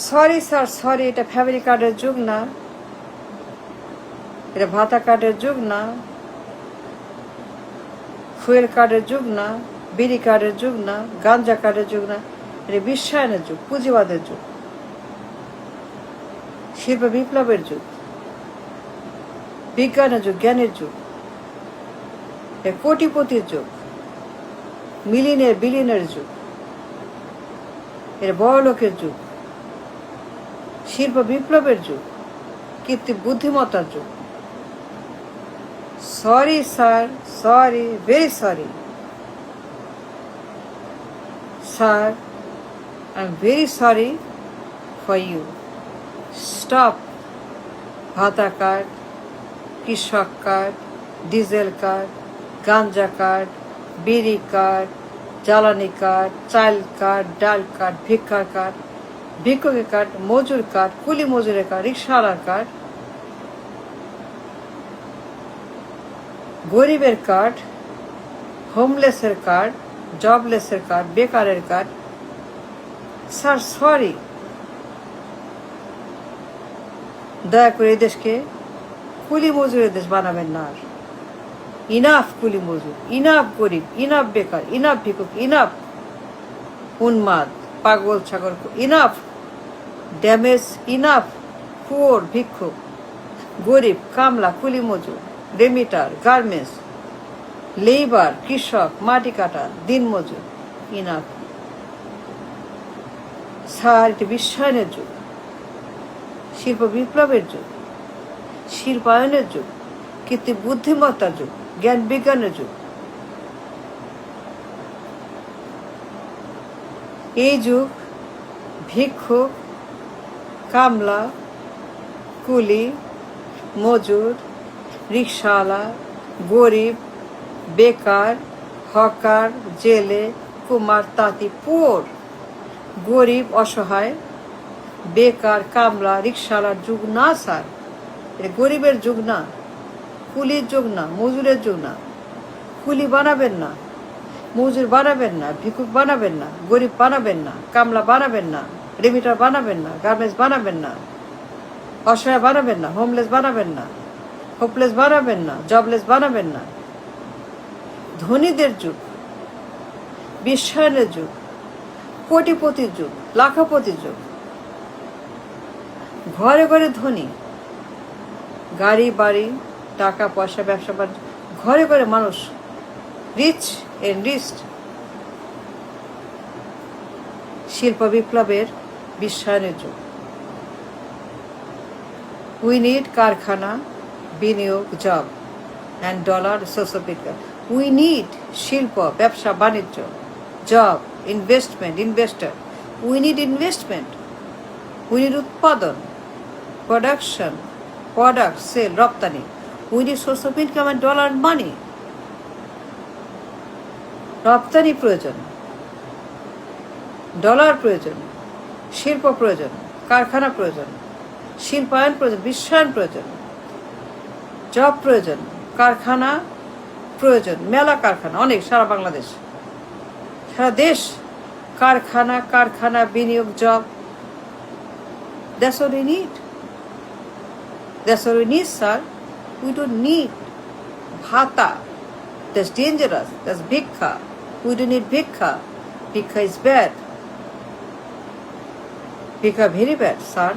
Sorry sir sorry, এটা family কার্ডের যুগ না, এটা ভাতা কার্ডের যুগ না, ফুয়েল কার্ডের যুগ না, বিড়ি কার্ডের যুগ না, গাঞ্জা কার্ডের যুগ না, এটা বিশ্বায়নের যুগ, পুঁজিবাদের যুগ, শিল্প বিপ্লবের যুগ, বিজ্ঞানের যুগ, জ্ঞানের যুগ, কোটিপতির যুগ, মিলিয়নের বিলিয়নের যুগ, এর বড় লোকের যুগ, শিল্প বিপ্লবের যুগ, কৃত্রিম বুদ্ধিমত্তার যুগ। Sorry sir, sorry, very sorry sir, I am very sorry for you. Stop ভাতা কার্ড, কৃষক কার্ড, ডিজেল কার্ড, গাঞ্জা কার্ড, বিড়ি কার্ড, জ্বালানি কার্ড, চাল কার্ড, ডাল কার্ড, ভিক্ষার কার্ড, ভিক্ষুকের কার্ড, মজুর কার্ড, কুলি মজুরের কার্ড, রিক্সাওয়ালার কার্ড, গরিবের কার্ড, হোমলেসের কার্ড, জবলেসের কার্ড, বেকারের কার্ড। স্যার সরি, দয়া করে এই দেশকে কুলি মজুরের দেশ বানাবেন না আর। ইনাফ কুলি মজুর, ইনাফ গরিব, ইনাফ বেকার, ইনাফ ভিক্ষুক, ইনাফ উন্মাদ, পাগল ছাগল, ইনাফ ড্যামেজ, ইনাফ পুয়ার, ভিক্ষুক, গরিব, কামলা, কুলি মজুর, রেমিটার, গার্মেন্টস, লেবার, কৃষক, মাটি কাটা, দিন মজুর, ইনাফ। স্যার, এটি বিশ্বায়নের যুগ, শিল্প বিপ্লবের যুগ, শিল্পায়নের যুগ, কৃত্রিম বুদ্ধিমত্তার যুগ, জ্ঞান বিজ্ঞানের যুগ। এই যুগ ভিক্ষুক, কামলা, কুলি, মজুর, রিক্সাওয়ালা, গরিব, বেকার, হকার, জেলে, কুমার, তাঁতি, পুয়োর, গরিব, অসহায়, বেকার, কামলা, রিক্সাওয়ালার যুগ না স্যার। এটা গরিবের যুগ না, কুলির যুগ না, মজুরের যুগ না। কুলি বানাবেন না, মজুর বানাবেন না, ভিক্ষুক বানাবেন না, গরিব বানাবেন না, কামলা বানাবেন না, রেমিটার বানাবেন না, গার্মেন্টস বানাবেন না, অসহায় বানাবেন না, হোমলেস বানাবেন না, হোপলেস বানাবেন না, জবলেস বানাবেন না। ধনীদের যুগ, বিশ্বায়নের যুগ, কোটিপতির যুগ, লাখপতির যুগ। ঘরে ঘরে ধনী, গাড়ি বাড়ি, টাকা পয়সা, ব্যবসা বাণিজ্য, ঘরে ঘরে মানুষ রিচ এন্ড রিস্ট। শিল্প বিপ্লবের বিশ্বায়নের যুগ। উই নিড কারখানা, বিনিয়োগ, জব অ্যান্ড ডলার, সোশ্যাল বিজ্ঞান। উই নিড শিল্প, ব্যবসা বাণিজ্য, job, investment, investor. We need investment, we need উৎপাদন, প্রোডাকশন, প্রোডাক্ট, সেল, রপ্তানি। We need source of income and dollar money. রপ্তানি প্রয়োজন, ডলার প্রয়োজন, শিল্প প্রয়োজন, কারখানা প্রয়োজন, শিল্পায়ন প্রয়োজন, বিশ্বায়ন প্রয়োজন, জব প্রয়োজন, কারখানা প্রয়োজন, মেলা কারখানা, অনেক, সারা বাংলাদেশ, সারা দেশ কারখানা, কারখানা, বিনিয়োগ, job. That's what we need. That's what we need, sir. We don't need bhata. That's dangerous. That's bhikha. We don't need bhikha. Bhikha is bad. Bhikha very bad, sir.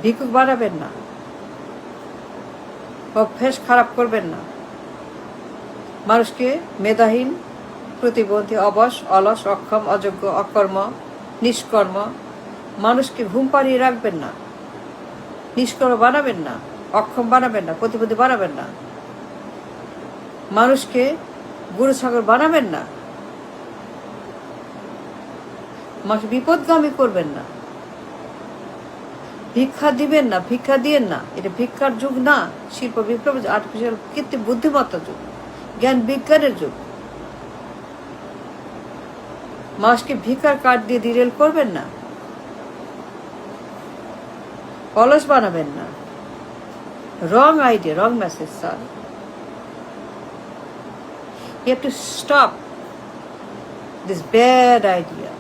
ভিক্ষুক বানাবেন না, অভ্যেস খারাপ করবেন না, মানুষকে মেধাহীন, প্রতিবন্ধী, অবশ, অলস, অক্ষম, অযোগ্য, অকর্ম, নিষ্কর্ম, মানুষকে ঘুম পাড়িয়ে রাখবেন না, নিষ্কর্ম বানাবেন না, অক্ষম বানাবেন না, প্রতিবন্ধী বানাবেন না, মানুষকে গরু ছাগল বানাবেন না, মানুষকে বিপদগামী করবেন না, ভিক্ষা দিবেন না, ভিক্ষা দিয়েন না। এটা ভিক্ষার যুগ না, শিল্প বিপ্লব, আর্টিফিশিয়াল কৃত্রিম বুদ্ধিমত্তার যুগ, জ্ঞান বিজ্ঞানের যুগ। মানুষকে ভিক্ষার কার্ড দিয়ে ডিরেল করবেন না, অলস বানাবেন না। রং idea, wrong message, sir. You have to stop this bad idea,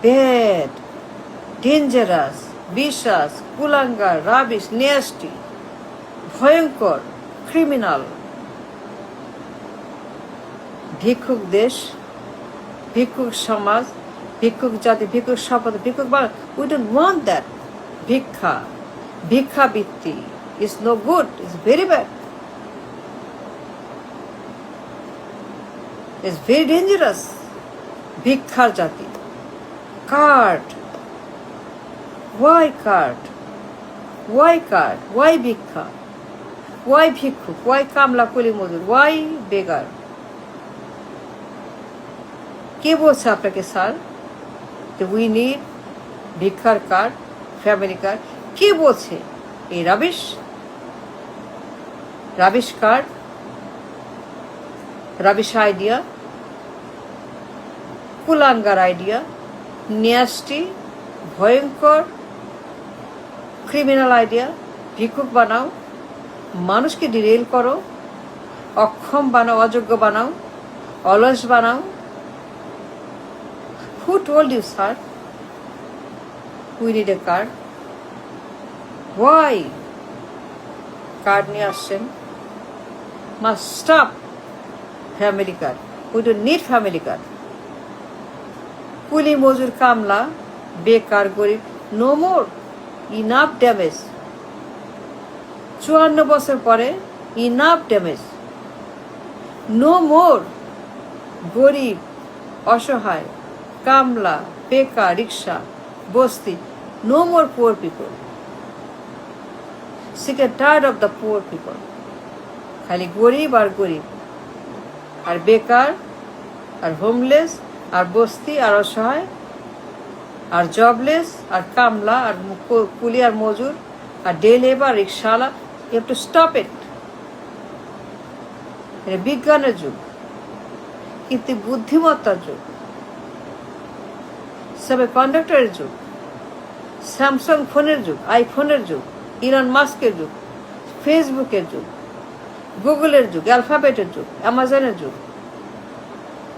bad, dangerous, vicious, কুলাঙ্গার, rubbish, nasty, ভয়ঙ্কর, criminal. ভিক্ষুক দেশ, ভিক্ষুক সমাজ, ভিক্ষুক জাতি, ভিক্ষুক সম্পদ, ভিক্ষুক Bangla. We don't want that. ভিক্ষাবৃত্তি is no good, it's very bad. It's very dangerous. ভিক্ষার জাতি. Card. Why card? Why card? Why ভিক্ষা? Why ভিক্ষুক? Why কামলা কুলি মজুর? Why beggar? কে বলছে আপনাকে স্যার যে উই নিড ভিক্ষার কার্ড, ফ্যামিলি কার্ড? কে বলছে? এই রাবিশ কার্ড, রাবিশ আইডিয়া, কুলাঙ্গার আইডিয়া, ন্যাস্টি, ভয়ঙ্কর, ক্রিমিনাল আইডিয়া. ভিক্ষুক বানাও, মানুষকে ডিরেল করো, অক্ষম বানাও, অযোগ্য বানাও, অলস বানাও. Who told you, sir? We need a card. Why? Card নিয়ে আসছেন. Must stop family card. We don't need family card. কুলি মজুর কামলা, বেকার, গরিব, no more. Enough damage. 54 বছর পরে enough damage. No more. গরিব, অসহায়, কামলা, বেকার, রিক্সা, বস্তি. No more poor people. Sick and tired of the poor people. খালি গরিব আর গরিব, আর বেকার, আর হোমলেস, আর বস্তি, আর অসহায়, আর জবলেস, আর কামলা, আর কুলি, আর মজুর, আর ডে লেবার, রিক্সাওয়ালা. You have to stop it. এটা বিজ্ঞানের যুগ, কিন্তু বুদ্ধিমত্তার যুগ, সবে কন্ডাক্টরের যুগ, স্যামসাং ফোনের যুগ, আইফোনের যুগ, ইলন মাস্কের যুগ, ফেসবুকের যুগ, গুগলের যুগ, অ্যালফাবেটের যুগ, অ্যামাজনের যুগ,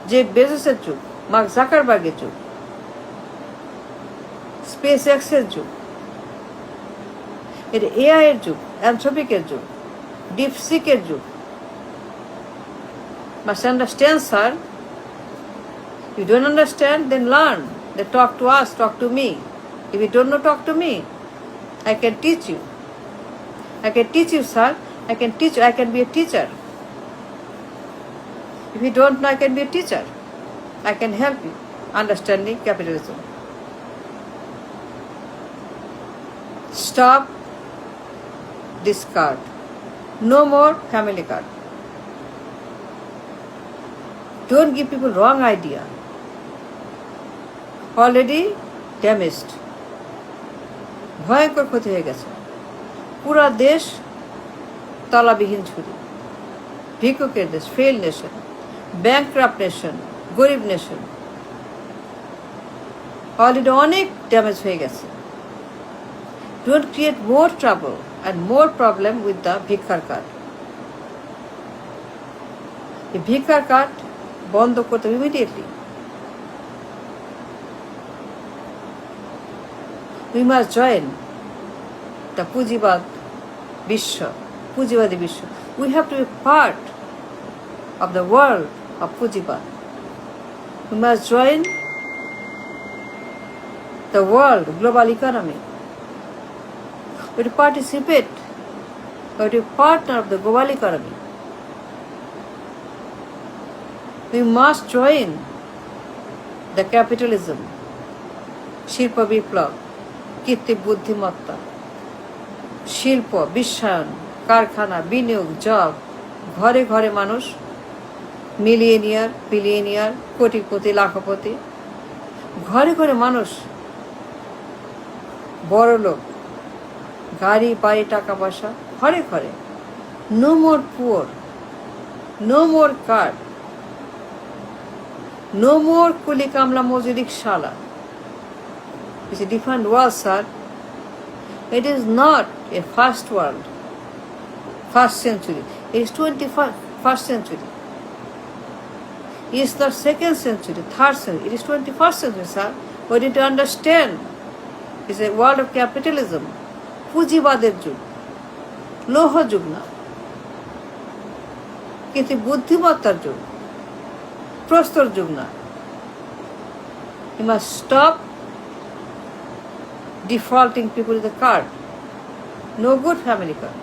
জেফ বেজোসের যুগ, মার্ক জাকারবার্গের যুগ, স্পেস এক্সের যুগ, এটা এআই এর যুগ, অ্যানথ্রপিকের যুগ, ডিপসিকের যুগ. Must understand, sir. You don't understand, then learn. Then talk to us, talk to me. If you don't know, talk to me. I can teach you. I can teach you, sir. I can teach you. I can be a teacher. If you don't know, I can be a teacher. I can help you understanding capitalism. Stop this card. No more family card. Don't give people wrong idea. Already damaged. ভয়ঙ্কর ক্ষতি হয়ে গেছে. পুরা দেশ তলাবিহীন ঝুড়ি. ভিক্ষুকের দেশ, fail nation, bankrupt nation, গরিব নেশন. অলরেডি অনেক ড্যামেজ হয়ে গেছে. Don't create more trouble and more problem with the ভিক্ষার কার্ড. এই ভিক্ষার কার্ড বন্ধ করতে হবে immediately. We must join the পুঁজিবাদী বিশ্ব. We have to be part of the world of পুঁজিবাদ. We must join the world global economy. We have to participate. We have to be partner of the global economy. We must join the capitalism. শিল্প বিপ্লব, কৃত্রিম বুদ্ধিমত্তা, শিল্প, বিশ্বায়ন, কারখানা, বিনিয়োগ, job, ঘরে ঘরে মানুষ, মিলিয়নিয়ার, বিলিয়নিয়ার, কোটিপতি, লাখপতি, ঘরে ঘরে মানুষ, বড় লোক, গাড়ি, বাড়ি, টাকা পয়সা, ঘরে ঘরে. No more poor, no more card, no more কুলি কামলা মজুর রিক্সাওয়ালা. It's a different world, sir. It is not a first world, first century. It is 21st century. It is not second century, third century. It is 21st century, sir. We need to understand it's a world of capitalism. পুঁজিবাদের যুগ, লৌহ যুগ না, কিন্তু বুদ্ধিমত্তার যুগ, প্রস্তর যুগ না। You must stop defaulting people with the card. No good family card.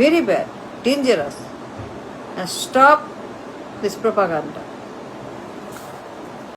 Very bad, dangerous. And stop this propaganda.